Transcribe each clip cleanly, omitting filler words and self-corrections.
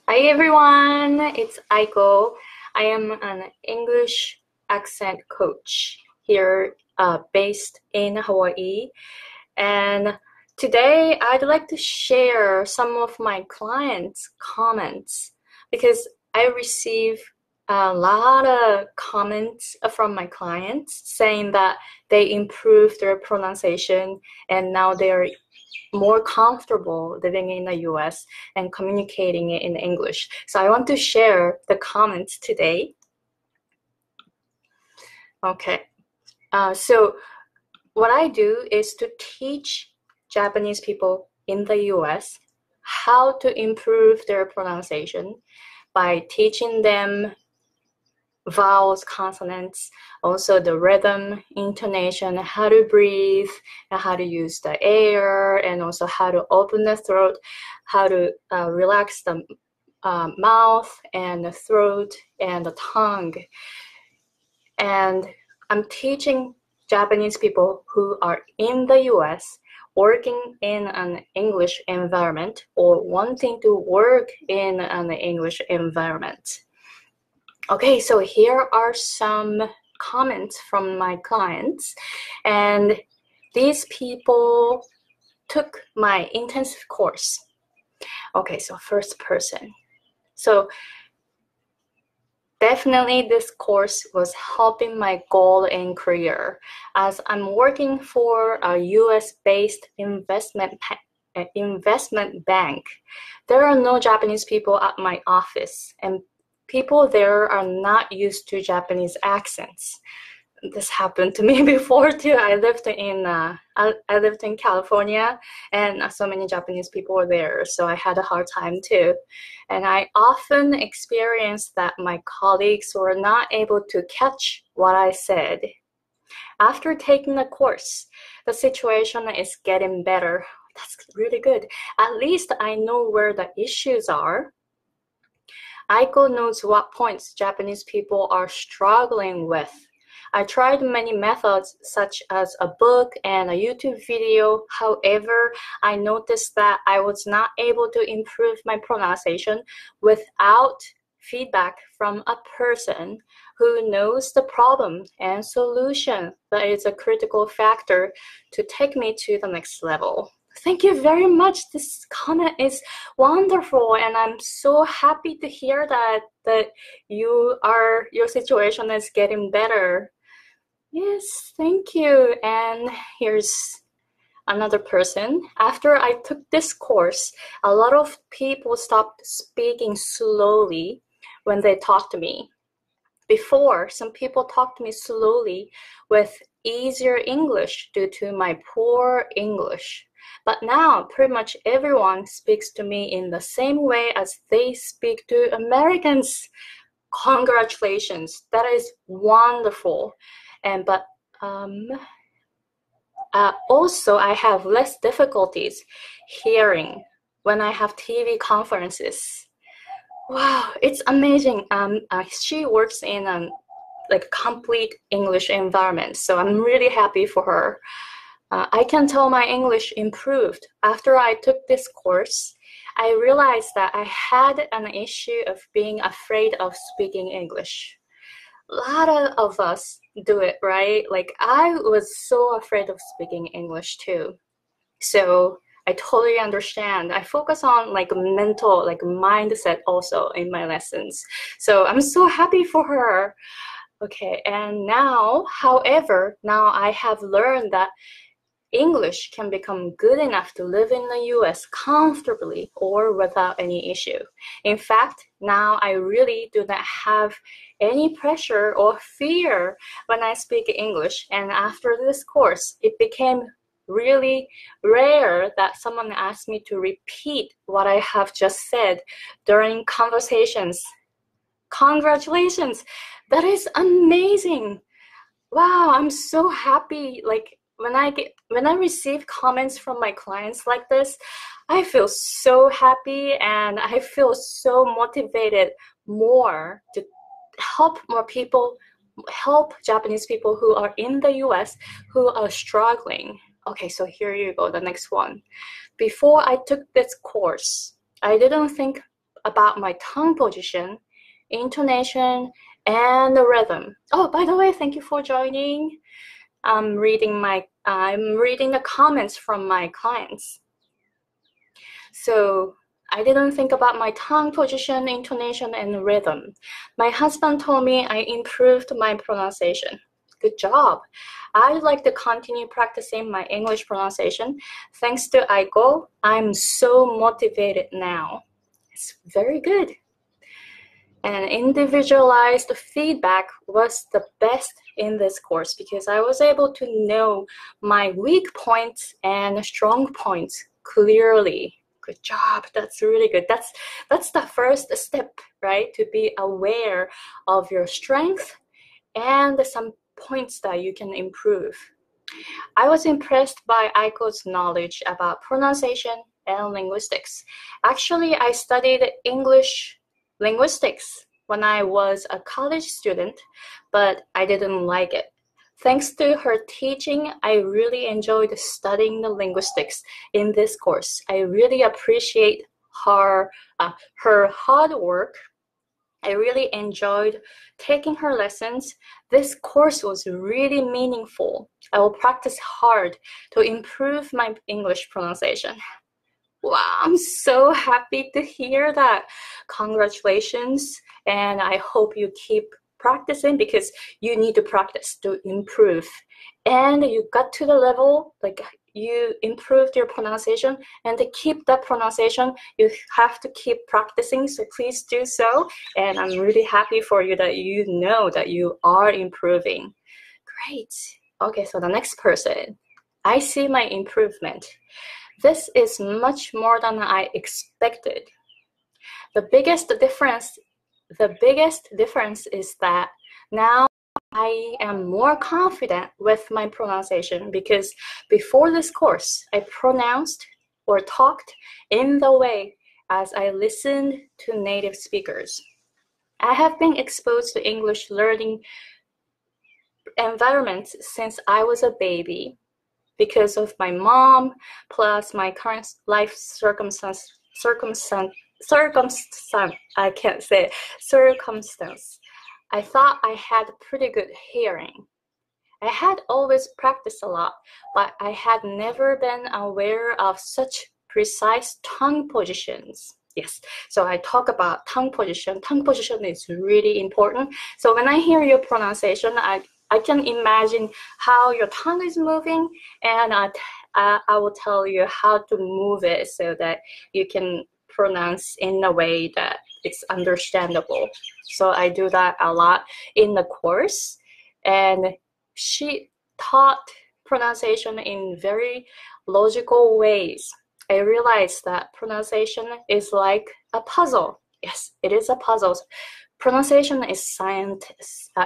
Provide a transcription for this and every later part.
Hi everyone, it's Aiko. I am an English accent coach here based in Hawaii. And today I'd like to share some of my clients' comments because I receive a lot of comments from my clients saying that they improved their pronunciation and now they're more comfortable living in the US and communicating it in English. So I want to share the comments today. Okay. So what I do is to teach Japanese people in the US how to improve their pronunciation by teaching them vowels, consonants, also the rhythm, intonation, how to breathe, and how to use the air, and also how to open the throat, how to relax the mouth and the throat and the tongue. And I'm teaching Japanese people who are in the US working in an English environment or wanting to work in an English environment. Okay, so here are some comments from my clients, and these people took my intensive course. Okay, so first person. So definitely this course was helping my goal in career as I'm working for a US-based investment bank. There are no Japanese people at my office, and people there are not used to Japanese accents. This happened to me before too. I lived in California, and so many Japanese people were there, so I had a hard time too. And I often experienced that my colleagues were not able to catch what I said. After taking the course, the situation is getting better. That's really good. At least I know where the issues are. Aiko knows what points Japanese people are struggling with. I tried many methods such as a book and a YouTube video. However, I noticed that I was not able to improve my pronunciation without feedback from a person who knows the problem and solution. That is a critical factor to take me to the next level. Thank you very much. This comment is wonderful, and I'm so happy to hear that your situation is getting better. Yes, thank you. And here's another person. After I took this course, a lot of people stopped speaking slowly when they talk to me. Before, some people talked to me slowly with easier English due to my poor English. But now, pretty much everyone speaks to me in the same way as they speak to Americans. Congratulations, that is wonderful. But also, I have less difficulties hearing when I have TV conferences. Wow, it's amazing. She works in a complete English environment, so I'm really happy for her. I can tell my English improved. After I took this course, I realized that I had an issue of being afraid of speaking English. A lot of us do it, right? Like, I was so afraid of speaking English too. So I totally understand. I focus on mental, mindset also in my lessons. So I'm so happy for her. Okay, and now, however, now I have learned that English can become good enough to live in the US comfortably or without any issue. In fact, now I really do not have any pressure or fear when I speak English. And after this course, it became really rare that someone asked me to repeat what I have just said during conversations. Congratulations! That is amazing! Wow, I'm so happy. When I receive comments from my clients like this, I feel so happy and I feel so motivated more to help more people, help Japanese people who are in the US who are struggling. Okay, so here you go, the next one. Before I took this course, I didn't think about my tongue position, intonation, and the rhythm. Oh, by the way, thank you for joining. I'm reading the comments from my clients. So I didn't think about my tongue position, intonation, and rhythm. My husband told me I improved my pronunciation. Good job. I'd like to continue practicing my English pronunciation. Thanks to Aiko, I'm so motivated now. It's very good. And individualized feedback was the best in this course because I was able to know my weak points and strong points clearly. Good job. That's really good. That's the first step, right? To be aware of your strength and some points that you can improve. I was impressed by Aiko's knowledge about pronunciation and linguistics. Actually, I studied English linguistics when I was a college student, but I didn't like it. Thanks to her teaching, I really enjoyed studying the linguistics in this course. I really appreciate her hard work. I really enjoyed taking her lessons. This course was really meaningful. I will practice hard to improve my English pronunciation. Wow, I'm so happy to hear that. Congratulations, and I hope you keep practicing because you need to practice to improve. And you got to the level, like you improved your pronunciation, and to keep that pronunciation, you have to keep practicing, so please do so. And I'm really happy for you that you know that you are improving. Great. Okay, so the next person. I see my improvement. This is much more than I expected. The biggest difference is that now I am more confident with my pronunciation because before this course, I pronounced or talked in the way as I listened to native speakers. I have been exposed to English learning environments since I was a baby because of my mom plus my current life circumstance. I thought I had pretty good hearing. I had always practiced a lot, but I had never been aware of such precise tongue positions. Yes, so I talk about tongue position. Tongue position is really important. So when I hear your pronunciation, I can imagine how your tongue is moving, and I will tell you how to move it so that you can pronounce in a way that it's understandable. So I do that a lot in the course, and she taught pronunciation in very logical ways. I realized that pronunciation is like a puzzle. Yes, it is a puzzle. Pronunciation is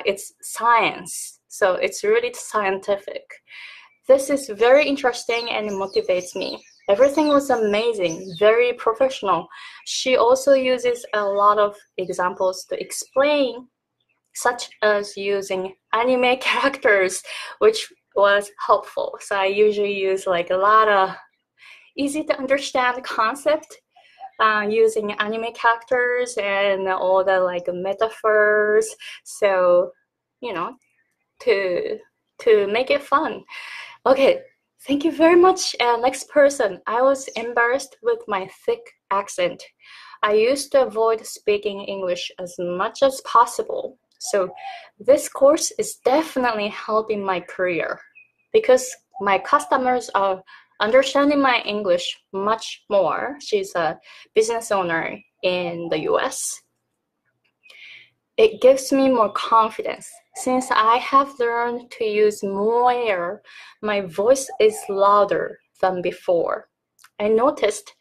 it's science, so it's really scientific. This is very interesting and it motivates me. Everything was amazing, very professional. She also uses a lot of examples to explain, such as using anime characters, which was helpful. So I usually use like a lot of easy to understand concept using anime characters and all the like metaphors. So, you know, to make it fun. Okay, thank you very much. Next person. I was embarrassed with my thick accent. I used to avoid speaking English as much as possible. So this course is definitely helping my career because my customers are understanding my English much more. She's a business owner in the US. It gives me more confidence. Since I have learned to use more air, my voice is louder than before. I noticed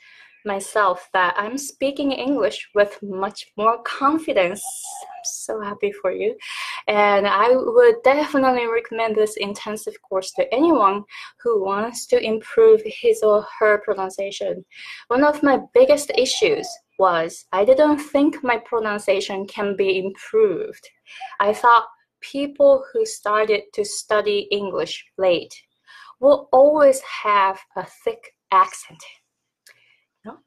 myself that I'm speaking English with much more confidence. I'm so happy for you. And I would definitely recommend this intensive course to anyone who wants to improve his or her pronunciation. One of my biggest issues was I didn't think my pronunciation can be improved. I thought people who started to study English late will always have a thick accent. No?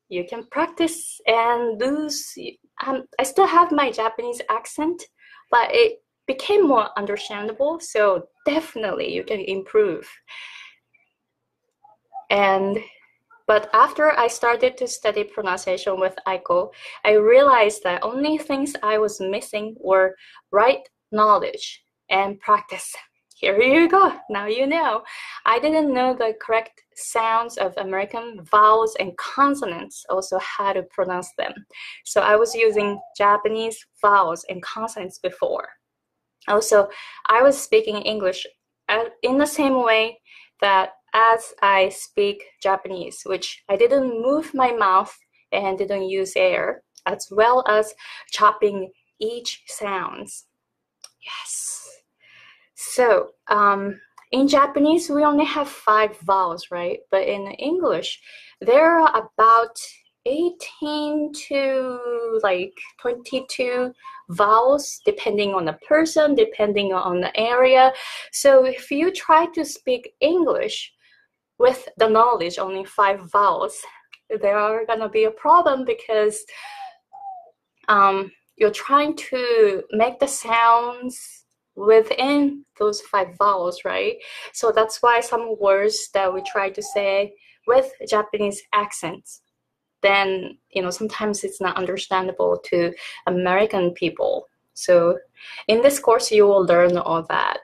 you can practice and lose. I still have my Japanese accent, but it became more understandable. So definitely you can improve. But after I started to study pronunciation with Aiko, I realized that only things I was missing were right knowledge and practice. Here you go. Now you know. I didn't know the correct sounds of American vowels and consonants, also how to pronounce them. So I was using Japanese vowels and consonants before. Also, I was speaking English in the same way that as I speak Japanese, which I didn't move my mouth and didn't use air, as well as chopping each sounds. Yes. So, in Japanese, we only have 5 vowels, right? But in English, there are about 18 to 22 vowels, depending on the person, depending on the area. So if you try to speak English with the knowledge only 5 vowels, there are gonna be a problem because you're trying to make the sounds within those 5 vowels, right? So that's why some words that we try to say with Japanese accents, then sometimes it's not understandable to American people. So in this course, you will learn all that.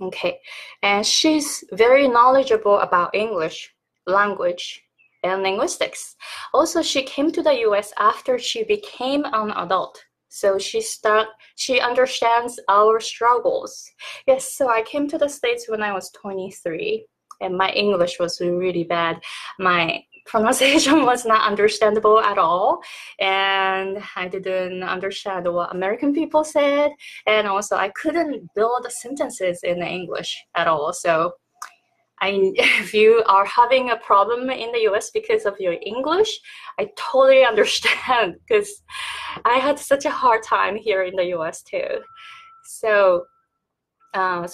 Okay, and she's very knowledgeable about English, language, and linguistics. Also, she came to the US after she became an adult. So she understands our struggles. Yes, so I came to the States when I was 23, and my English was really bad. My pronunciation was not understandable at all, and I didn't understand what American people said, and also I couldn't build sentences in English at all. So if you are having a problem in the US because of your English, I totally understand, because I had such a hard time here in the US too. So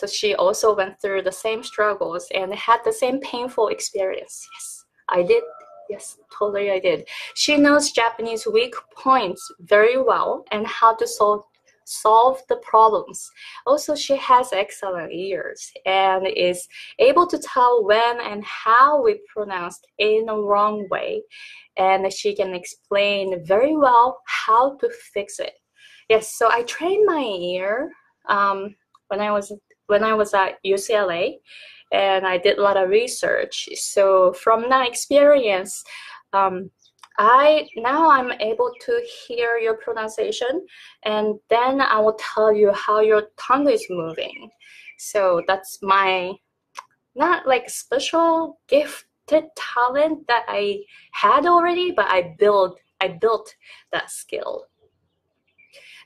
she also went through the same struggles and had the same painful experience. Yes, I did. Yes, totally I did. She knows Japanese weak points very well and how to solve the problems. Also, she has excellent ears and is able to tell when and how we pronounced in a wrong way. And she can explain very well how to fix it. Yes, so I trained my ear when I was at UCLA. And I did a lot of research. So from that experience, I'm able to hear your pronunciation, and then I will tell you how your tongue is moving. So that's my not like special gifted talent that I had already, but I built that skill.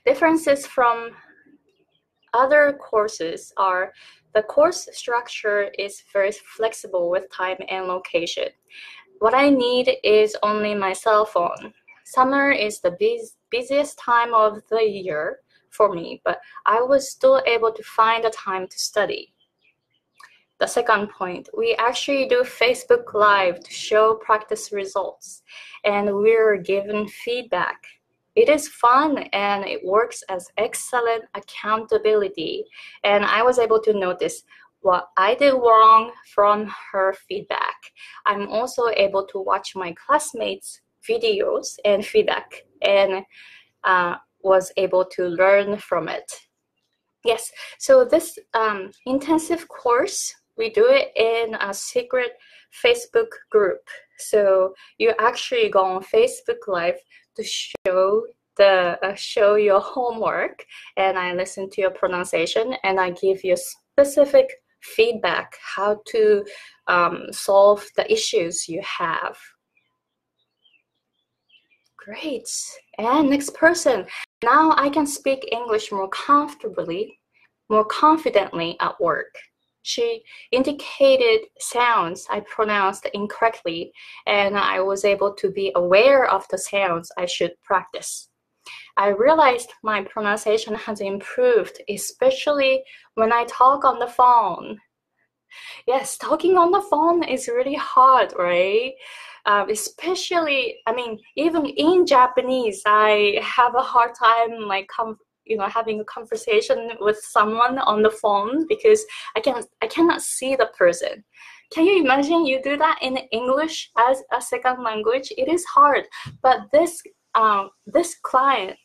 Differences from other courses are the course structure is very flexible with time and location. What I need is only my cell phone. Summer is the busiest time of the year for me, but I was still able to find the time to study. The second point, we actually do Facebook Live to show practice results, and we're given feedback. It is fun and it works as excellent accountability. And I was able to notice what I did wrong from her feedback. I'm also able to watch my classmates' videos and feedback and was able to learn from it. Yes, so this intensive course, we do it in a secret Facebook group. So you actually go on Facebook Live to show your homework, and I listen to your pronunciation, and I give you specific feedback how to solve the issues you have. Great. And next person. Now I can speak English more comfortably, more confidently at work. She indicated sounds I pronounced incorrectly, and I was able to be aware of the sounds I should practice. I realized my pronunciation has improved, especially when I talk on the phone. Yes, talking on the phone is really hard, right? especially, I mean, even in Japanese, I have a hard time like having a conversation with someone on the phone because I cannot see the person. Can you imagine you do that in English as a second language? It is hard. But this client,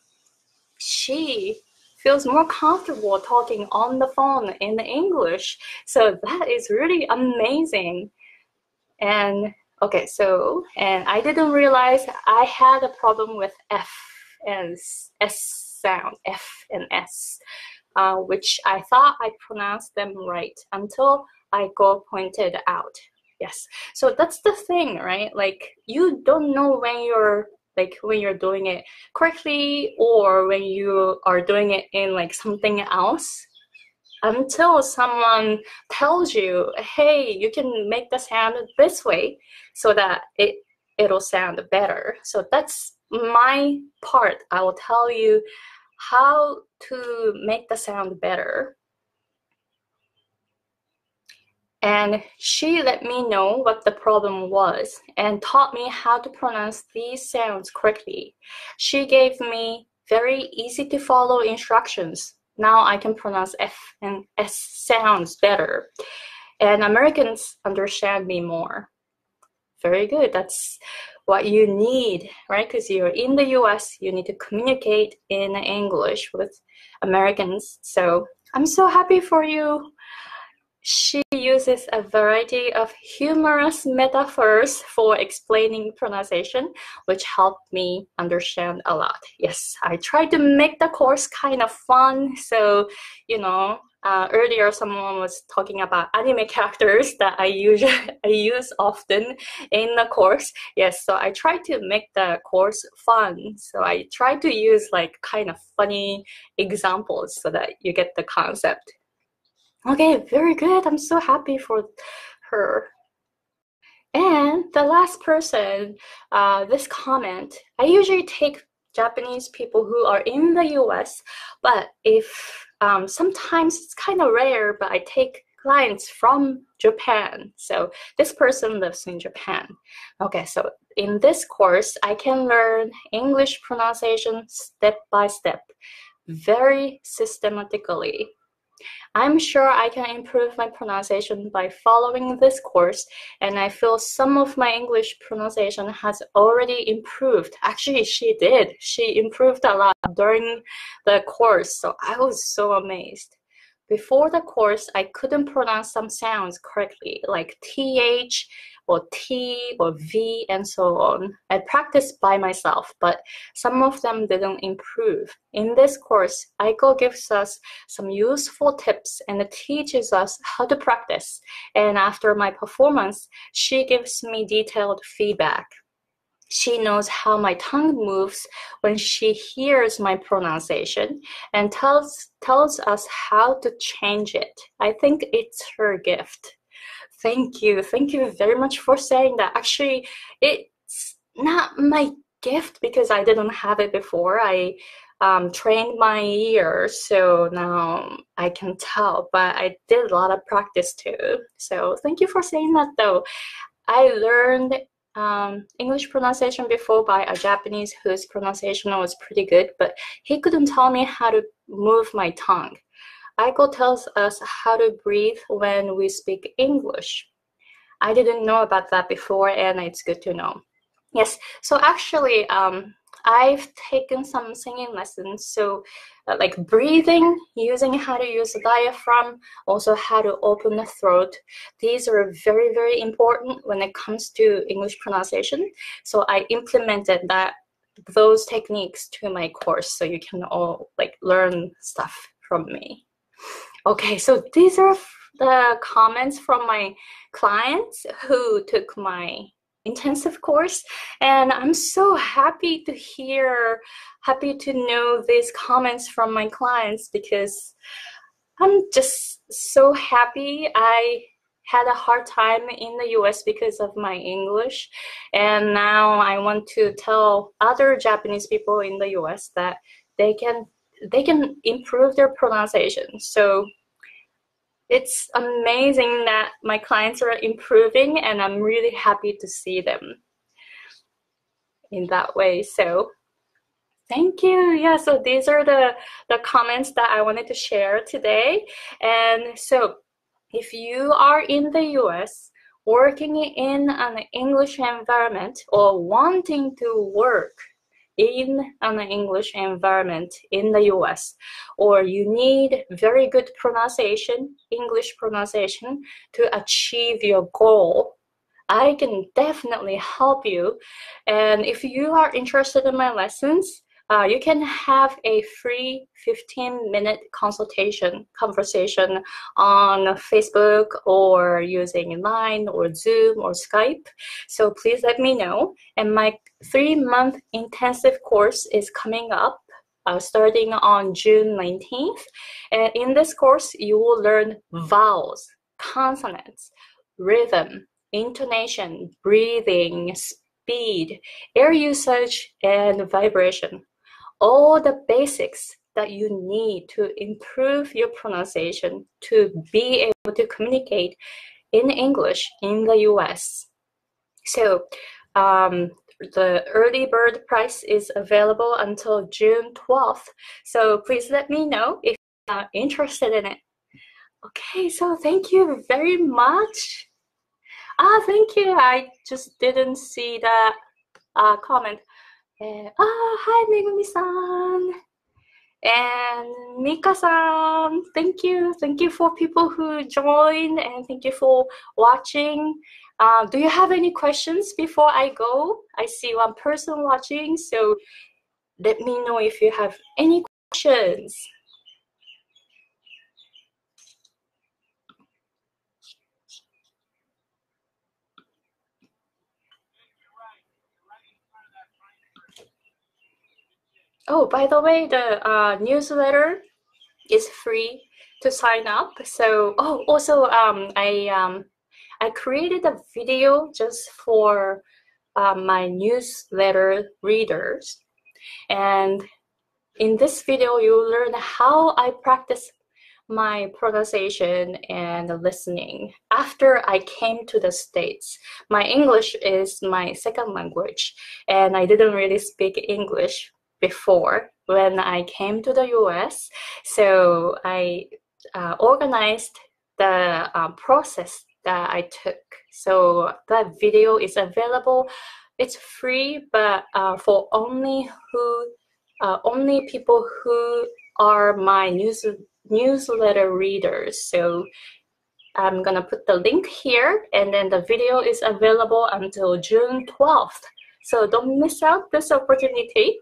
she feels more comfortable talking on the phone in English. So that is really amazing. And okay, and I didn't realize I had a problem with F and S sound, F and S, which I thought I pronounced them right until Aiko pointed out. Yes, so that's the thing, right? Like you don't know when you're doing it correctly or when you are doing it in like something else until someone tells you, hey, you can make the sound this way so that it'll sound better. So that's my part. I will tell you how to make the sound better. And she let me know what the problem was and taught me how to pronounce these sounds correctly. She gave me very easy to follow instructions. Now I can pronounce F and S sounds better. And Americans understand me more. Very good. That's what you need, right? Because you're in the US, you need to communicate in English with Americans. So I'm so happy for you. She uses a variety of humorous metaphors for explaining pronunciation, which helped me understand a lot. Yes, I tried to make the course kind of fun. So, earlier someone was talking about anime characters that I use often in the course. Yes, so I tried to make the course fun. So I tried to use like kind of funny examples so that you get the concept. Okay, very good. I'm so happy for her. And the last person, this comment, I usually take Japanese people who are in the US, but if sometimes it's kind of rare, but I take clients from Japan. So this person lives in Japan. Okay, so in this course, I can learn English pronunciation step by step, very systematically. I'm sure I can improve my pronunciation by following this course, and I feel some of my English pronunciation has already improved. Actually, she did. She improved a lot during the course, so I was so amazed. Before the course, I couldn't pronounce some sounds correctly, like TH or T or V and so on. I practiced by myself, but some of them didn't improve. In this course, Aiko gives us some useful tips and teaches us how to practice. And after my performance, she gives me detailed feedback. She knows how my tongue moves when she hears my pronunciation and tells us how to change it. I think it's her gift. Thank you. Thank you very much for saying that. Actually, it's not my gift because I didn't have it before. I trained my ears, so now I can tell, but I did a lot of practice too. So thank you for saying that though. I learned English pronunciation before by a Japanese whose pronunciation was pretty good, but he couldn't tell me how to move my tongue. Aiko tells us how to breathe when we speak English. I didn't know about that before, and it's good to know. Yes, so actually, I've taken some singing lessons, so like breathing, using how to use the diaphragm, also how to open the throat. These are very, very important when it comes to English pronunciation. So I implemented those techniques to my course, so you can all like learn stuff from me. Okay, so these are the comments from my clients who took my intensive course, and I'm so happy to know these comments from my clients because I'm just so happy. I had a hard time in the US because of my English, and now I want to tell other Japanese people in the US that they can improve their pronunciation. So it's amazing that my clients are improving, and I'm really happy to see them. in that way. So thank you. Yeah, so these are the comments that I wanted to share today. And so if you are in the US working in an English environment or wanting to work in an English environment in the US, or you need very good pronunciation, English pronunciation, to achieve your goal, I can definitely help you. And if you are interested in my lessons, you can have a free 15-minute conversation on Facebook or using Line or Zoom or Skype. So please let me know. And my 3-month intensive course is coming up starting on June 19th. And in this course, you will learn vowels, consonants, rhythm, intonation, breathing, speed, air usage, and vibration. All the basics that you need to improve your pronunciation to be able to communicate in English in the US. So the early bird price is available until June 12th. So please let me know if you're interested in it. Okay, so thank you very much. Thank you. I just didn't see that comment. Hi, Megumi-san. And Mika-san. Thank you. Thank you for people who joined, and thank you for watching. Do you have any questions before I go? I see one person watching, so let me know if you have any questions. Oh, by the way, the newsletter is free to sign up. So, also, I created a video just for my newsletter readers. And in this video, you'll learn how I practice my pronunciation and listening after I came to the States. My English is my second language, and I didn't really speak English before when I came to the US. So I organized the process that I took. So that video is available. It's free, but for only people who are my newsletter readers. So I'm gonna put the link here, and then the video is available until June 12th. So don't miss out this opportunity.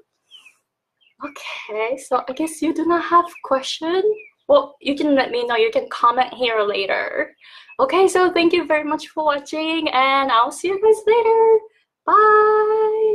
Okay, so I guess you do not have question. Well, you can let me know. You can comment here later. Okay, so thank you very much for watching, and I'll see you guys later. Bye.